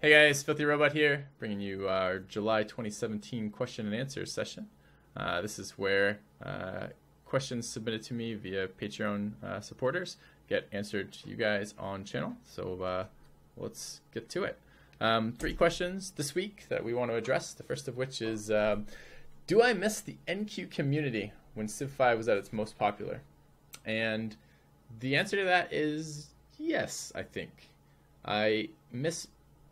Hey guys, FilthyRobot here, bringing you our July 2017 question and answer session. This is where questions submitted to me via Patreon supporters get answered to you guys on channel. So let's get to it. 3 questions this week that we want to address. The first of which is, do I miss the NQ community when Civ 5 was at its most popular? And the answer to that is yes, I think.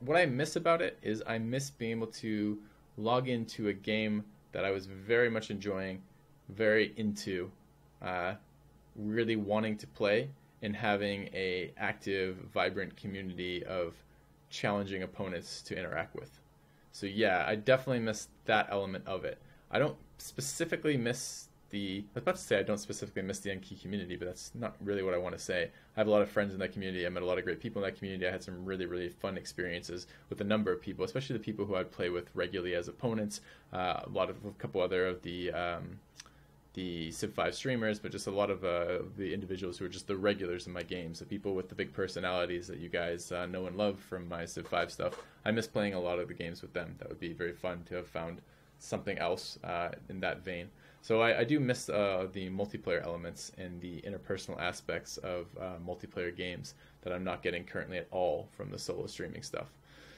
What I miss about it is I miss being able to log into a game that I was very much enjoying, very into, really wanting to play, and having a active, vibrant community of challenging opponents to interact with. So yeah, I definitely miss that element of it. I don't specifically miss I was about to say I don't specifically miss the NQ community, but that's not really what I want to say. I have a lot of friends in that community. I met a lot of great people in that community. I had some really, really fun experiences with a number of people, especially the people who I'd play with regularly as opponents. A couple other of the Civ 5 streamers, but just a lot of the individuals who are just the regulars in my games, the people with the big personalities that you guys know and love from my Civ 5 stuff. I miss playing a lot of the games with them. That would be very fun to have found something else in that vein. So I do miss the multiplayer elements and the interpersonal aspects of multiplayer games that I'm not getting currently at all from the solo streaming stuff.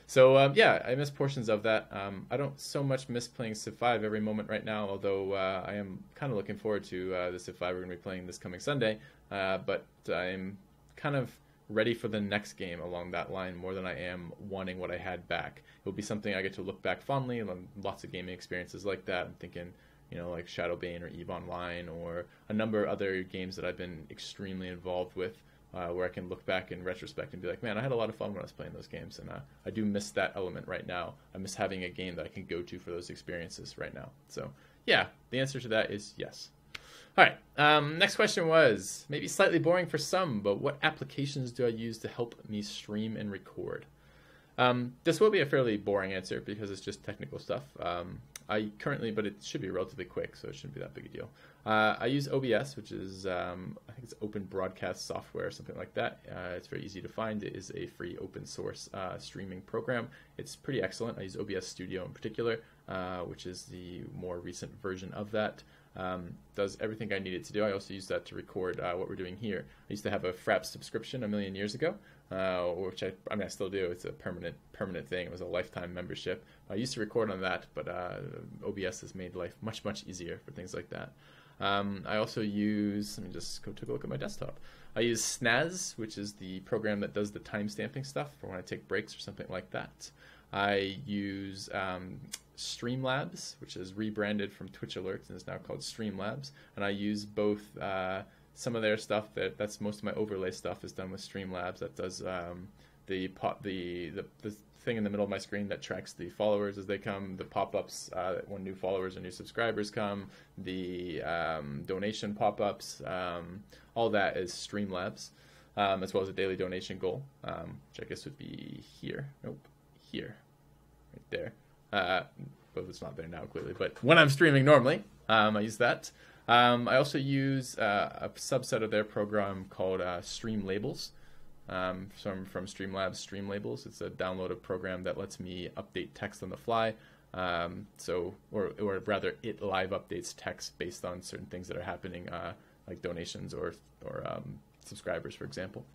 So yeah, I miss portions of that. I don't so much miss playing Civ 5 every moment right now, although I am kind of looking forward to the Civ 5 we're going to be playing this coming Sunday. But I'm kind of ready for the next game along that line more than I am wanting what I had back. It will be something I get to look back fondly, and lots of gaming experiences like that. I'm thinking, you know, like Shadowbane or EVE Online or a number of other games that I've been extremely involved with, where I can look back in retrospect and be like, man, I had a lot of fun when I was playing those games, and I do miss that element right now. I miss having a game that I can go to for those experiences right now. So yeah, the answer to that is yes. All right, next question was, maybe slightly boring for some, but what applications do I use to help me stream and record? This will be a fairly boring answer because it's just technical stuff. But it should be relatively quick, so it shouldn't be that big a deal. I use OBS, which is, I think it's open broadcast software or something like that. It's very easy to find. It is a free open source streaming program. It's pretty excellent. I use OBS Studio in particular, which is the more recent version of that. Does everything I need it to do. I also use that to record what we're doing here. I used to have a Fraps subscription a million years ago, which I still do. It's a permanent thing. It was a lifetime membership. I used to record on that, but OBS has made life much, much easier for things like that. I also use, let me just go take a look at my desktop. I use Snaz, which is the program that does the timestamping stuff for when I take breaks or something like that. I use Streamlabs, which is rebranded from Twitch Alerts and is now called Streamlabs. And I use both some of their stuff. That's most of my overlay stuff is done with Streamlabs. That does the thing in the middle of my screen that tracks the followers as they come, the pop-ups when new followers or new subscribers come, the donation pop-ups, all that is Streamlabs, as well as a daily donation goal, which I guess would be here. Nope, here, right there. But it's not there now, clearly. But when I'm streaming normally, I use that. I also use a subset of their program called Stream Labels. From Streamlabs Stream Labels. It's a downloaded program that lets me update text on the fly. Or rather, it live updates text based on certain things that are happening, like donations or subscribers, for example.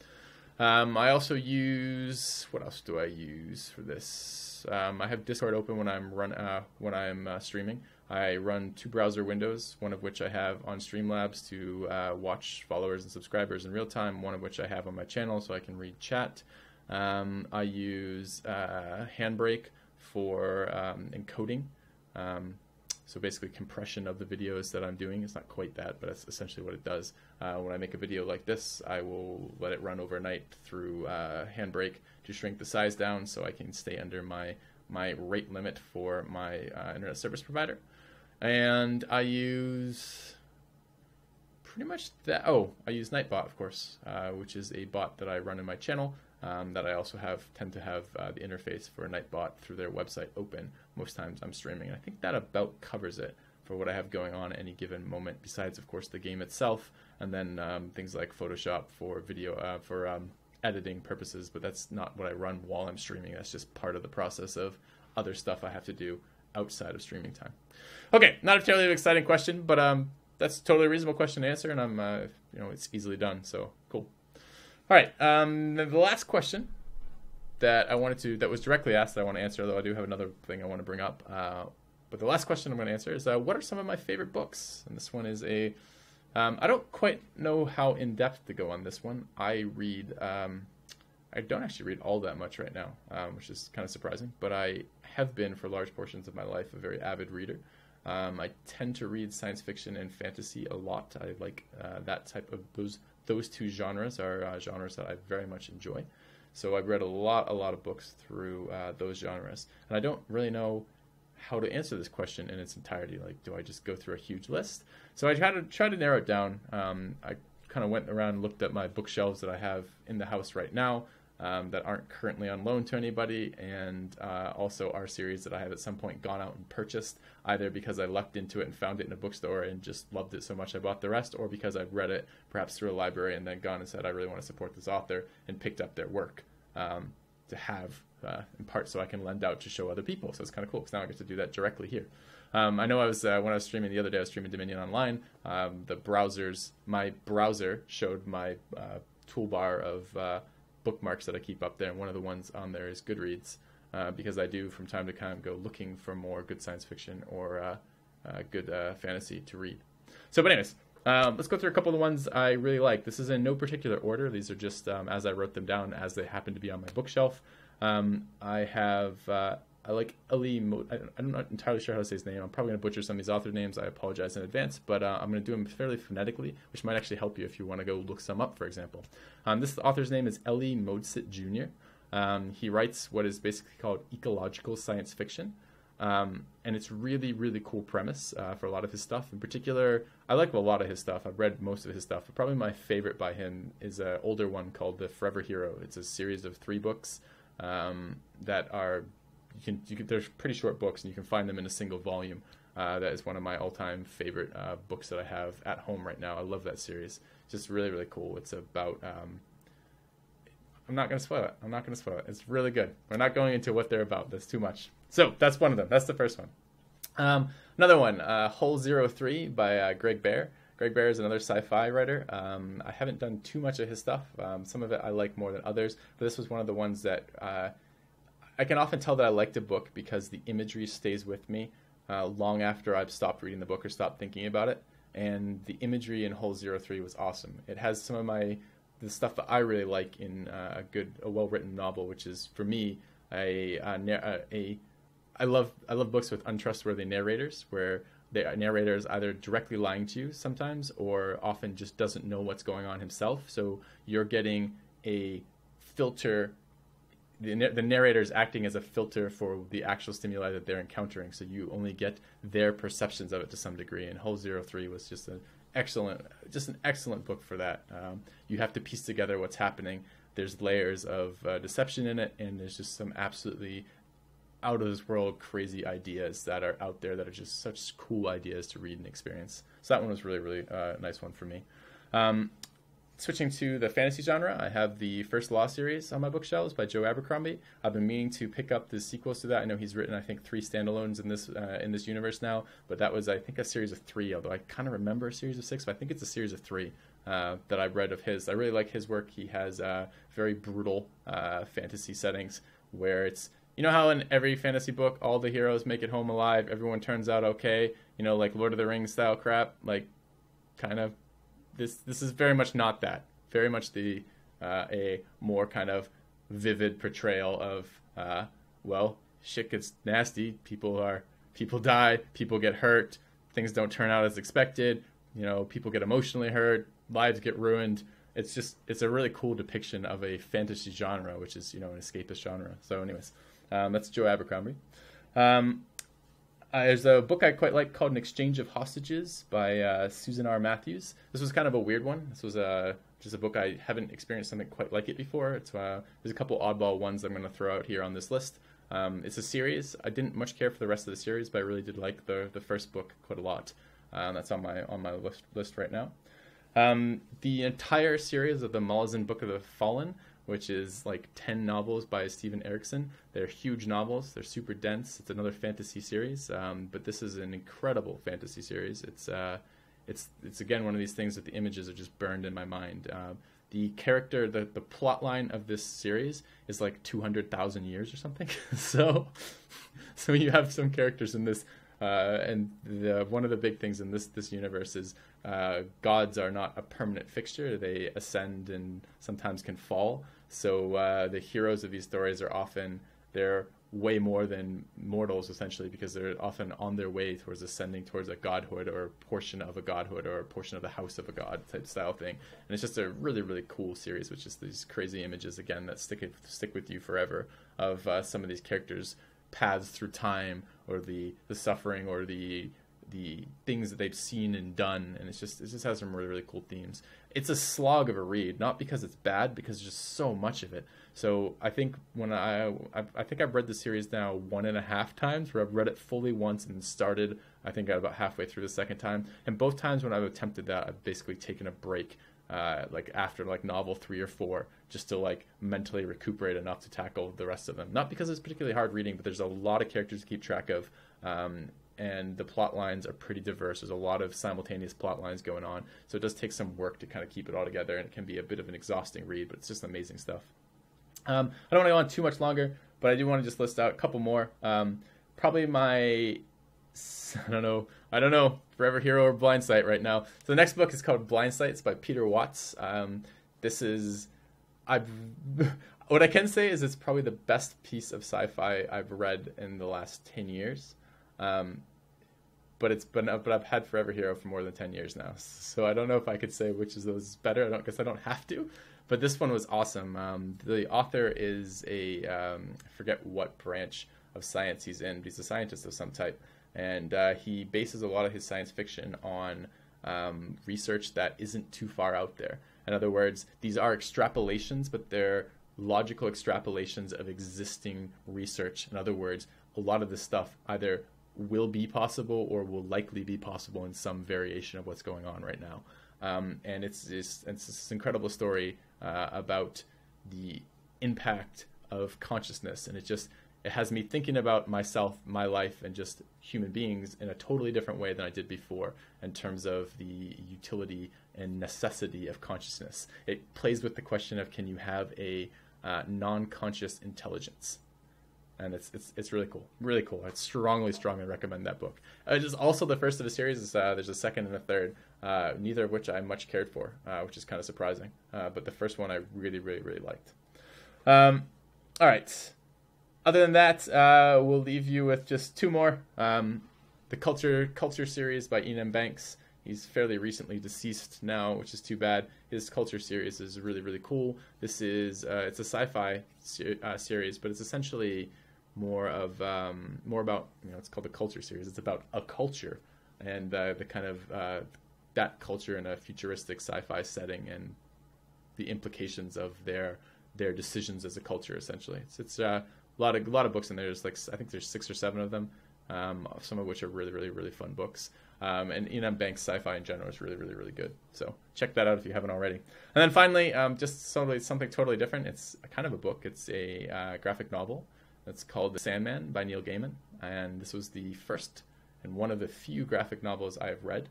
I also use, what else do I use for this? I have Discord open when I'm streaming. I run 2 browser windows, one of which I have on Streamlabs to watch followers and subscribers in real time, one of which I have on my channel so I can read chat. I use Handbrake for encoding. So basically compression of the videos that I'm doing. It's not quite that, but that's essentially what it does. When I make a video like this, I will let it run overnight through Handbrake to shrink the size down so I can stay under my rate limit for my internet service provider. And I use pretty much that. Oh, I use Nightbot, of course, which is a bot that I run in my channel that I also tend to have the interface for Nightbot through their website open most times I'm streaming. And I think that about covers it for what I have going on at any given moment, besides, of course, the game itself, and then things like Photoshop for video, editing purposes, but that's not what I run while I'm streaming. That's just part of the process of other stuff I have to do outside of streaming time. Okay, not a terribly exciting question, but that's a totally reasonable question to answer, and I'm it's easily done, so cool. All right, the last question that was directly asked that I want to answer, although I do have another thing I want to bring up. But the last question I'm going to answer is, what are some of my favorite books? And this one is I don't quite know how in-depth to go on this one. I don't actually read all that much right now, which is kind of surprising, but I have been for large portions of my life a very avid reader. I tend to read science fiction and fantasy a lot. I like that type of, those two genres are genres that I very much enjoy. So I've read a lot of books through those genres. And I don't really know how to answer this question in its entirety. Like, do I just go through a huge list? So I tried to narrow it down. I kind of went around and looked at my bookshelves that I have in the house right now that aren't currently on loan to anybody, and also our series that I have at some point gone out and purchased, either because I lucked into it and found it in a bookstore and just loved it so much I bought the rest, or because I've read it perhaps through a library and then gone and said I really want to support this author and picked up their work to have in part so I can lend out to show other people. So it's kind of cool because now I get to do that directly here. I know I was when I was streaming the other day, I was streaming Dominion Online. My browser showed my toolbar of bookmarks that I keep up there, and one of the ones on there is Goodreads, because I do from time to time go looking for more good science fiction or good fantasy to read. So, but anyways, let's go through a couple of the ones I really like. This is in no particular order. These are just as I wrote them down as they happen to be on my bookshelf. I like I'm not entirely sure how to say his name. I'm probably going to butcher some of these author names. I apologize in advance, but I'm going to do them fairly phonetically, which might actually help you if you want to go look some up, for example. This author's name is Elie Modesitt Jr. He writes what is basically called ecological science fiction, and it's really, really cool premise for a lot of his stuff. In particular, I like a lot of his stuff. I've read most of his stuff, but probably my favorite by him is an older one called The Forever Hero. It's a series of 3 books that are they're pretty short books, and you can find them in a single volume. That is one of my all-time favorite books that I have at home right now. I love that series. It's just really, really cool. It's about I'm not going to spoil it. It's really good. We're not going into what they're about. That's too much. So that's one of them. That's the first one. Another one, Hull 03 by Greg Bear. Greg Bear is another sci-fi writer. I haven't done too much of his stuff. Some of it I like more than others, but this was one of the ones that I can often tell that I liked a book because the imagery stays with me long after I've stopped reading the book or stopped thinking about it. And the imagery in Hull 03 was awesome. It has some of the stuff that I really like in a well-written novel, which is, for me, I love books with untrustworthy narrators, where the narrator is either directly lying to you sometimes, or often just doesn't know what's going on himself. So you're getting a filter. The narrator is acting as a filter for the actual stimuli that they're encountering, so you only get their perceptions of it to some degree. And Hull 03 was just an excellent book for that. You have to piece together what's happening. There's layers of deception in it, and there's just some absolutely out of this world crazy ideas that are out there that are just such cool ideas to read and experience. So that one was really, really nice one for me. Switching to the fantasy genre, I have the First Law series on my bookshelves by Joe Abercrombie. I've been meaning to pick up the sequels to that. I know he's written, I think, 3 standalones in this universe now, but that was, I think, a series of 3, although I kind of remember a series of 6, but I think it's a series of 3 that I've read of his. I really like his work. He has very brutal fantasy settings where it's, you know how in every fantasy book, all the heroes make it home alive, everyone turns out okay, like Lord of the Rings style crap, like kind of. This is very much not that. Very much a more kind of vivid portrayal of shit gets nasty. People die. People get hurt. Things don't turn out as expected. People get emotionally hurt. Lives get ruined. It's a really cool depiction of a fantasy genre, which is an escapist genre. So, anyways, that's Joe Abercrombie. There's a book I quite like called An Exchange of Hostages by Susan R. Matthews. This was kind of a weird one. This was just a book I haven't experienced something quite like it before. There's a couple oddball ones I'm going to throw out here on this list. It's a series. I didn't much care for the rest of the series, but I really did like the first book quite a lot. That's on my list right now. The entire series of the Malazan Book of the Fallen which is like 10 novels by Stephen Erickson. They're huge novels. They're super dense. It's another fantasy series, but this is an incredible fantasy series. It's again one of these things that the images are just burned in my mind. The character, the plot line of this series is like 200,000 years or something. so you have some characters in this, and one of the big things in this universe is gods are not a permanent fixture. They ascend and sometimes can fall. So the heroes of these stories are often, they're way more than mortals, essentially, because they're often on their way towards ascending towards a godhood or a portion of a godhood or a portion of the house of a god type style thing. And it's just a really, really cool series with just these crazy images, again, that stick with you forever, of some of these characters' paths through time, or the suffering, or the things that they've seen and done. And it just has some really, really cool themes. It's a slog of a read, not because it's bad, because there's just so much of it. So I think I think I've read the series now 1.5 times, where I've read it fully once and started, I think, about halfway through the second time. And both times when I've attempted that, I've basically taken a break, like after like novel 3 or 4, just to like mentally recuperate enough to tackle the rest of them. Not because it's particularly hard reading, but there's a lot of characters to keep track of. And the plot lines are pretty diverse. There's a lot of simultaneous plot lines going on. So it does take some work to kind of keep it all together, and it can be a bit of an exhausting read, but it's just amazing stuff. I don't want to go on too much longer, but I do want to just list out a couple more. Probably my, I don't know, Forever Hero or Blind Sight right now. So the next book is called Blind Sight. It's by Peter Watts. This is, what I can say is it's probably the best piece of sci-fi I've read in the last 10 years. But I've had Forever Hero for more than 10 years now, so I don't know if I could say which of those is better. I guess I don't have to. But this one was awesome. The author is I forget what branch of science he's in, but he's a scientist of some type, and he bases a lot of his science fiction on research that isn't too far out there. In other words, these are extrapolations, but they're logical extrapolations of existing research. In other words, a lot of this stuff either will be possible or will likely be possible in some variation of what's going on right now. And it's this incredible story about the impact of consciousness, and it has me thinking about myself, my life, and just human beings in a totally different way than I did before, in terms of the utility and necessity of consciousness. It plays with the question of, can you have a non-conscious intelligence? And it's really cool, really cool. I strongly recommend that book. It is also the first of a series. There's a second and a third, neither of which I much cared for, which is kind of surprising. But the first one I really, really, really liked. All right. Other than that, we'll leave you with just 2 more. The Culture series by Ian M. Banks. He's fairly recently deceased now, which is too bad. His Culture series is really, really cool. This is it's a sci-fi series, but it's essentially more about, it's called the Culture series. It's about a culture and the kind of that culture in a futuristic sci-fi setting and the implications of their decisions as a culture. Essentially, it's a lot of books in there. I think there's 6 or 7 of them, some of which are really, really, really fun books. And Ian M. Banks' sci-fi in general is really, really, really good. So check that out if you haven't already. And then finally, just something totally different. It's a kind of a book. It's a graphic novel. It's called The Sandman by Neil Gaiman. And this was the first and one of the few graphic novels I have read.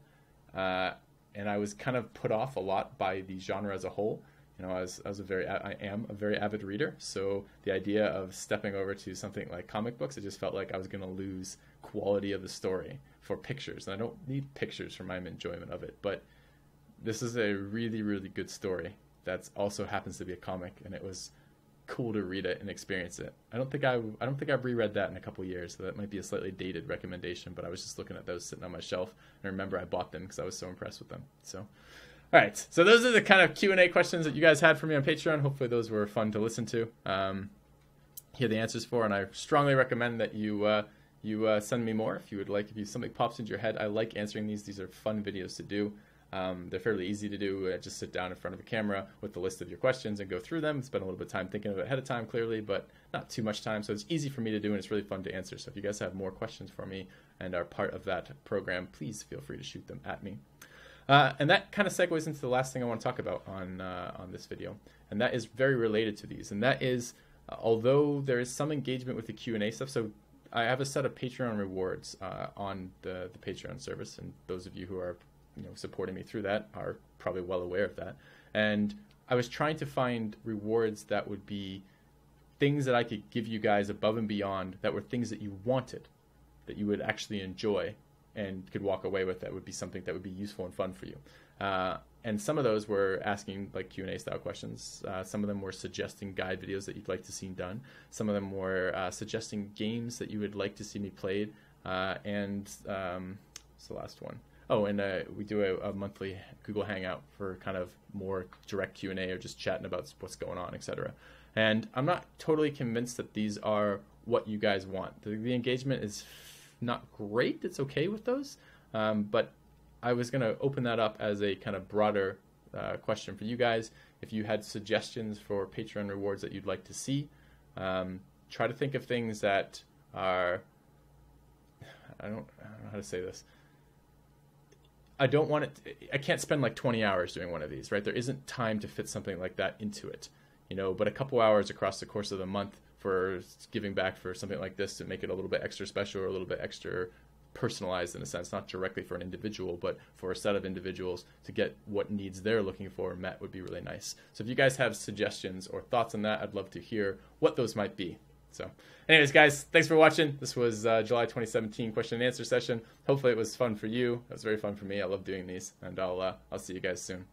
And I was kind of put off a lot by the genre as a whole. I am a very avid reader. So the idea of stepping over to something like comic books, it just felt like I was going to lose quality of the story for pictures. And I don't need pictures for my enjoyment of it. But this is a really, really good story that also happens to be a comic, and it was cool to read it and experience it. I don't think I've reread that in a couple years, so that might be a slightly dated recommendation, but I was just looking at those sitting on my shelf, and I remember I bought them because I was so impressed with them. So, all right, so those are the kind of Q&A questions that you guys had for me on Patreon. Hopefully those were fun to listen to, hear the answers for, and I strongly recommend that you send me more if you would like. If something pops into your head, I like answering these. These are fun videos to do. They're fairly easy to do. Just sit down in front of a camera with the list of your questions and go through them. Spend a little bit of time thinking of it ahead of time, clearly, but not too much time. So it's easy for me to do, and it's really fun to answer. So if you guys have more questions for me and are part of that program, please feel free to shoot them at me. And that kind of segues into the last thing I want to talk about on this video. and that is very related to these. And that is, although there is some engagement with the Q&A stuff, so I have a set of Patreon rewards on the Patreon service, and those of you who are supporting me through that are probably well aware of that. And I was trying to find rewards that would be things that I could give you guys above and beyond, that were things that you wanted, that you would actually enjoy and could walk away with, that would be something that would be useful and fun for you. And some of those were asking like Q&A style questions. Some of them were suggesting guide videos that you'd like to see done. Some of them were suggesting games that you would like to see me played. And what's the last one? Oh, and we do a monthly Google Hangout for kind of more direct Q&A or just chatting about what's going on, etc. And I'm not totally convinced that these are what you guys want. The engagement is not great. It's okay with those, but I was going to open that up as a kind of broader question for you guys. If you had suggestions for Patreon rewards that you'd like to see, try to think of things that are, I don't know how to say this. I don't want it, I can't spend like 20 hours doing one of these, right? There isn't time to fit something like that into it, but a couple hours across the course of the month for giving back for something like this to make it a little bit extra special or a little bit extra personalized in a sense, not directly for an individual, but for a set of individuals to get what needs they're looking for met would be really nice. So if you guys have suggestions or thoughts on that, I'd love to hear what those might be. So anyways, guys, thanks for watching. This was July 2017 question and answer session. Hopefully it was fun for you. It was very fun for me. I love doing these, and I'll see you guys soon.